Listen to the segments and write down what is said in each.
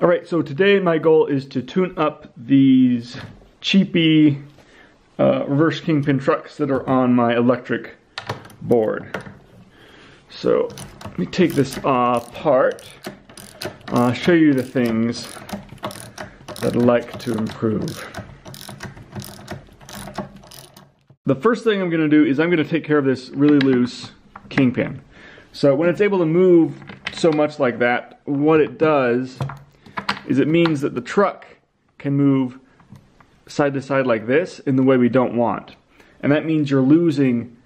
Alright, so today my goal is to tune up these cheapy reverse kingpin trucks that are on my electric board. So let me take this apart. I'll show you the things that I'd like to improve. The first thing I'm going to do is I'm going to take care of this really loose kingpin. So when it's able to move so much like that, what it does is it means that the truck can move side to side like this in the way we don't want. And that means you're losing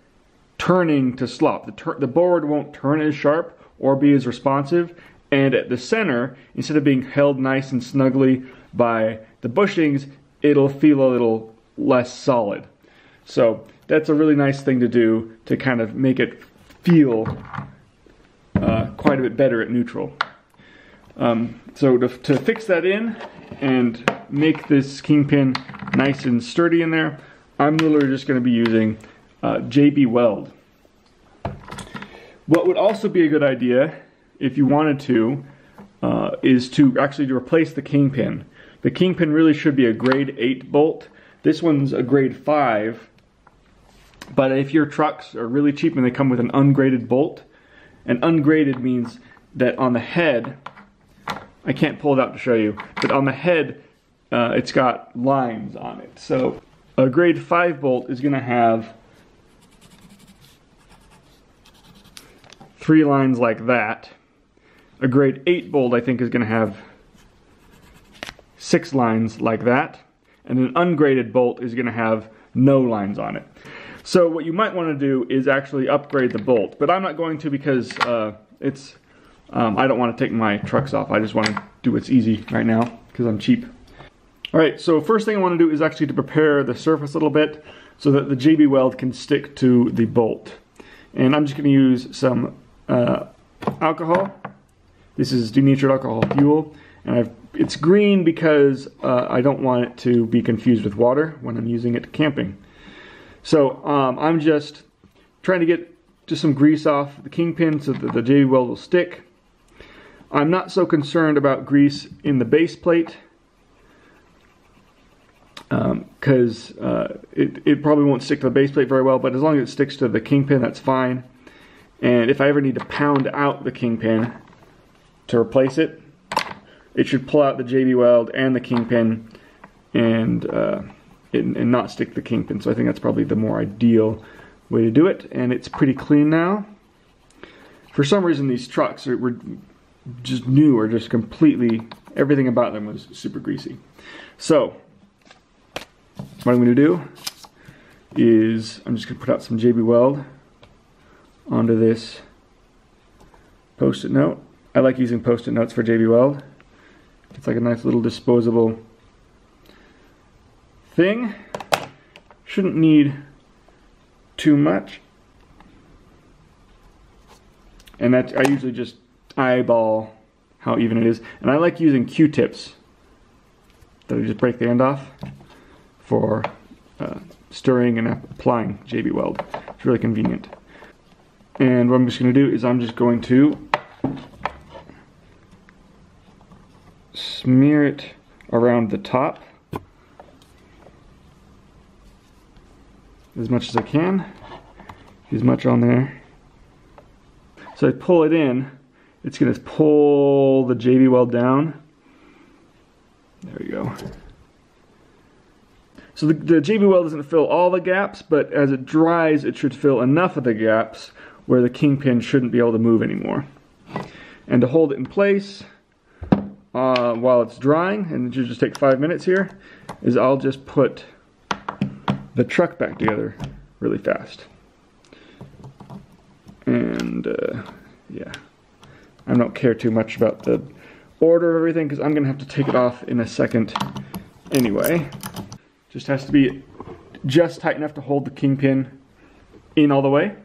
turning to slop. The board won't turn as sharp or be as responsive, and at the center, instead of being held nice and snugly by the bushings, it'll feel a little less solid. So that's a really nice thing to do to kind of make it feel quite a bit better at neutral. So to fix that in and make this kingpin nice and sturdy in there, I'm literally just going to be using JB Weld. What would also be a good idea, if you wanted to, is to actually replace the kingpin. The kingpin really should be a grade 8 bolt. This one's a grade 5, but if your trucks are really cheap and they come with an ungraded bolt, and ungraded means that on the head, I can't pull it out to show you, but on the head it's got lines on it. So a grade 5 bolt is going to have 3 lines like that. A grade 8 bolt I think is going to have 6 lines like that. And an ungraded bolt is going to have no lines on it. So what you might want to do is actually upgrade the bolt. But I'm not going to because I don't want to take my trucks off. I just want to do what's easy right now because I'm cheap. Alright, so first thing I want to do is actually to prepare the surface a little bit so that the JB Weld can stick to the bolt. And I'm just going to use some alcohol. This is denatured alcohol fuel, and it's green because I don't want it to be confused with water when I'm using it camping. So I'm just trying to get just some grease off the kingpin so that the JB Weld will stick. I'm not so concerned about grease in the base plate because it probably won't stick to the base plate very well, but as long as it sticks to the kingpin, that's fine. And if I ever need to pound out the kingpin to replace it, it should pull out the JB Weld and the kingpin and not stick the kingpin. So I think that's probably the more ideal way to do it. And it's pretty clean now. For some reason these trucks were just new, or just completely, everything about them was super greasy. So what I'm going to do is I'm just going to put out some JB Weld onto this post-it note. I like using post-it notes for JB Weld. It's like a nice little disposable thing. Shouldn't need too much. And that I usually just eyeball how even it is. And I like using Q-tips that I just break the end off for stirring and applying JB Weld. It's really convenient. And what I'm just going to do is I'm just going to smear it around the top as much as I can. As much on there. So I pull it in, it's going to pull the JB Weld down. There we go. So the JB Weld doesn't fill all the gaps, but as it dries it should fill enough of the gaps where the kingpin shouldn't be able to move anymore. And to hold it in place while it's drying, and it should just take 5 minutes here, is I'll just put the truck back together really fast. And yeah, I don't care too much about the order of everything because I'm going to have to take it off in a second anyway. Just has to be just tight enough to hold the kingpin in all the way.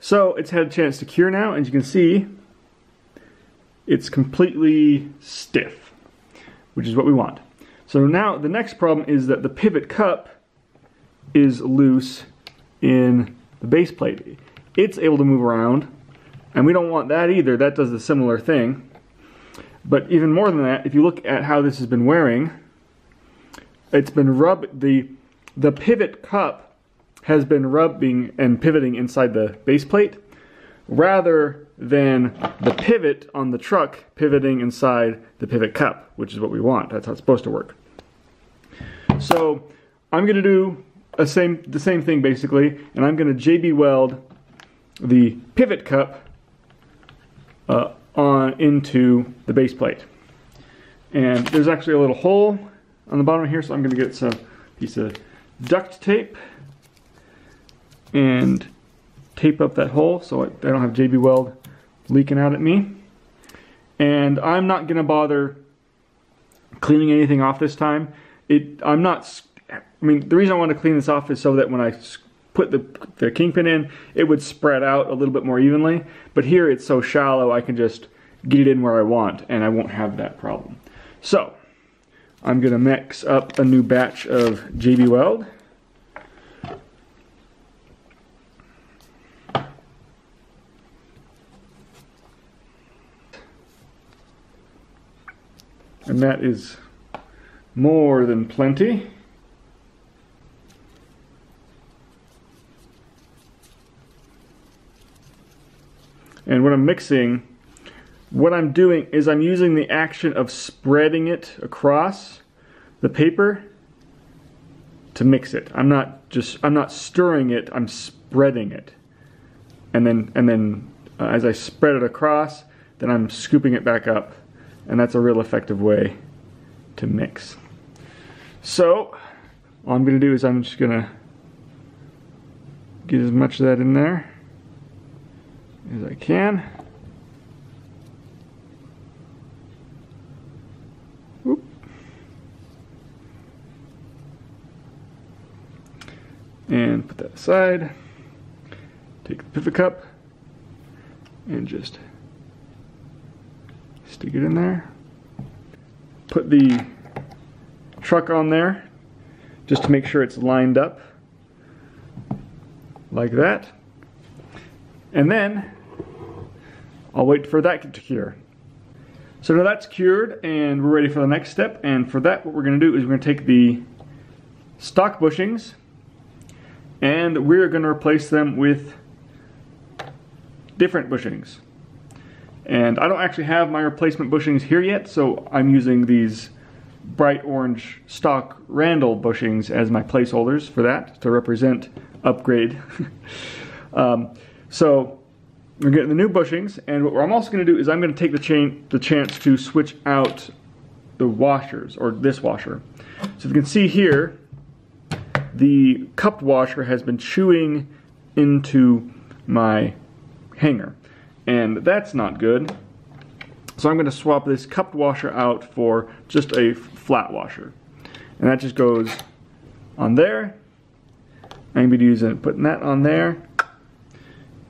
So it's had a chance to cure now, and as you can see, it's completely stiff, which is what we want. So now the next problem is that the pivot cup is loose in the base plate. It's able to move around, and we don't want that either. That does a similar thing. But even more than that, if you look at how this has been wearing, it's been the pivot cup has been rubbing and pivoting inside the base plate rather than the pivot on the truck pivoting inside the pivot cup, which is what we want. That's how it's supposed to work. So I'm going to do the same thing basically, and I'm going to JB weld the pivot cup into the base plate. And there's actually a little hole on the bottom here, so I'm going to get some piece of duct tape and tape up that hole so I don't have JB weld leaking out at me. And I'm not going to bother cleaning anything off this time. The reason I want to clean this off is so that when I put the kingpin in, it would spread out a little bit more evenly. But here it's so shallow, I can just get it in where I want, and I won't have that problem. So I'm going to mix up a new batch of JB weld. And that is more than plenty. And when I'm mixing, what I'm doing is I'm using the action of spreading it across the paper to mix it. I'm not stirring it, I'm spreading it. And then as I spread it across, then I'm scooping it back up. And that's a real effective way to mix. So all I'm going to do is I'm just going to get as much of that in there as I can. Whoop. And put that aside. Take the pivot cup and just stick it in there. Put the truck on there just to make sure it's lined up like that. And then I'll wait for that to cure. So now that's cured and we're ready for the next step. And for that, what we're going to do is we're going to take the stock bushings and we're going to replace them with different bushings. And I don't actually have my replacement bushings here yet, so I'm using these bright orange stock Randall bushings as my placeholders for that to represent upgrade. So we're getting the new bushings, and what I'm also going to do is I'm going to take the chance to switch out the washers, or this washer. So if you can see here, the cup washer has been chewing into my hanger, and that's not good. So I'm going to swap this cupped washer out for just a flat washer, and that just goes on there. I'm going to be putting that on there,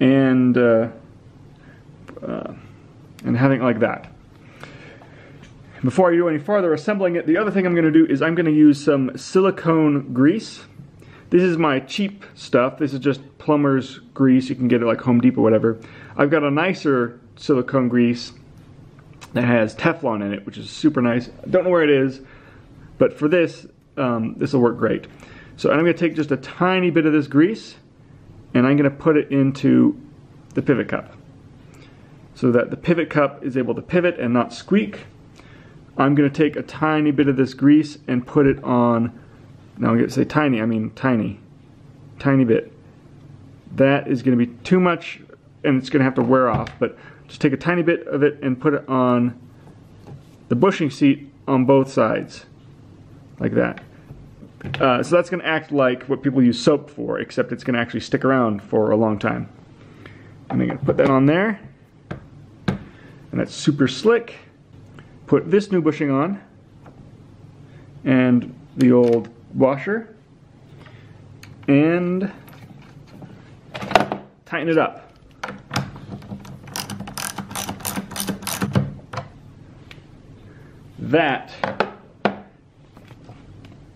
and having it like that. Before I do any farther assembling it, the other thing I'm going to do is I'm going to use some silicone grease. This is my cheap stuff. This is just plumber's grease. You can get it like Home Depot or whatever. I've got a nicer silicone grease that has Teflon in it, which is super nice. I don't know where it is, but for this, this will work great. So I'm going to take just a tiny bit of this grease, and I'm going to put it into the pivot cup, so that the pivot cup is able to pivot and not squeak. I'm going to take a tiny bit of this grease and put it on, now I'm going to say tiny, I mean tiny bit. That is going to be too much, and it's going to have to wear off, but just take a tiny bit of it and put it on the bushing seat on both sides, like that. So that's going to act like what people use soap for, except it's going to actually stick around for a long time. And I'm going to put that on there, and that's super slick. Put this new bushing on, and the old washer, and tighten it up. That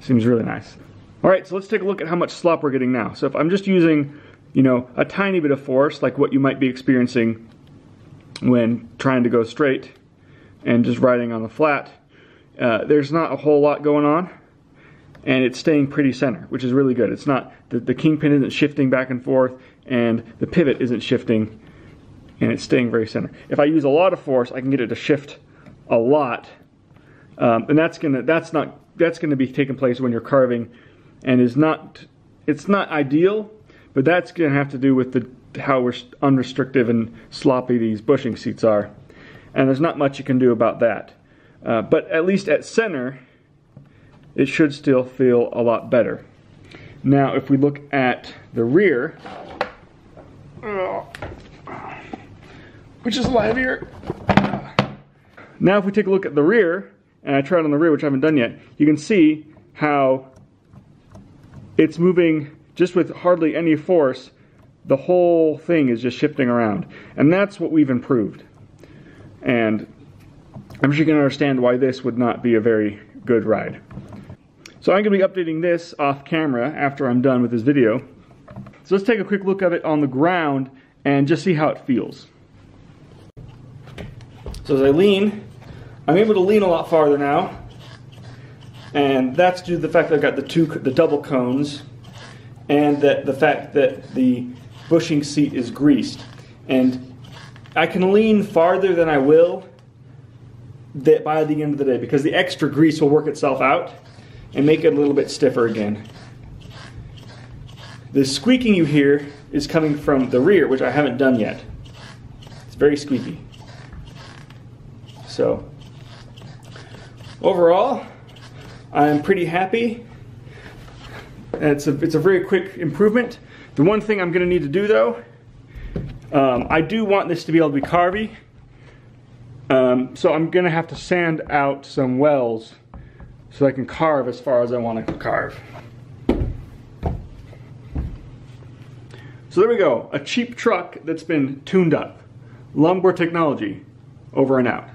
seems really nice. Alright, so let's take a look at how much slop we're getting now. So if I'm just using, you know, a tiny bit of force, like what you might be experiencing when trying to go straight, and just riding on the flat, there's not a whole lot going on, and it's staying pretty center, which is really good. It's not, the kingpin isn't shifting back and forth, and the pivot isn't shifting, and it's staying very center. If I use a lot of force, I can get it to shift a lot, and that's gonna be taking place when you're carving, and it's not ideal, but that's gonna have to do with how unrestrictive and sloppy these bushing seats are, and there's not much you can do about that. But at least at center, it should still feel a lot better. Now, if we look at the rear, which is a lot heavier. Now, if we take a look at the rear, and I try it on the rear, which I haven't done yet, you can see how it's moving just with hardly any force. The whole thing is just shifting around, and that's what we've improved. And I'm sure you can understand why this would not be a very good ride. So I'm going to be updating this off camera after I'm done with this video. So let's take a quick look at it on the ground and just see how it feels. So as I lean, I'm able to lean a lot farther now, and that's due to the fact that I've got the double cones, and the fact that the bushing seat is greased. And I can lean farther than I will by the end of the day, because the extra grease will work itself out and make it a little bit stiffer again. The squeaking you hear is coming from the rear, which I haven't done yet. It's very squeaky. So overall, I'm pretty happy. It's a very quick improvement. The one thing I'm going to need to do, though, I do want this to be able to be carvy. So I'm going to have to sand out some wells so I can carve as far as I want to carve. So there we go, a cheap truck that's been tuned up. Longboard technology, over and out.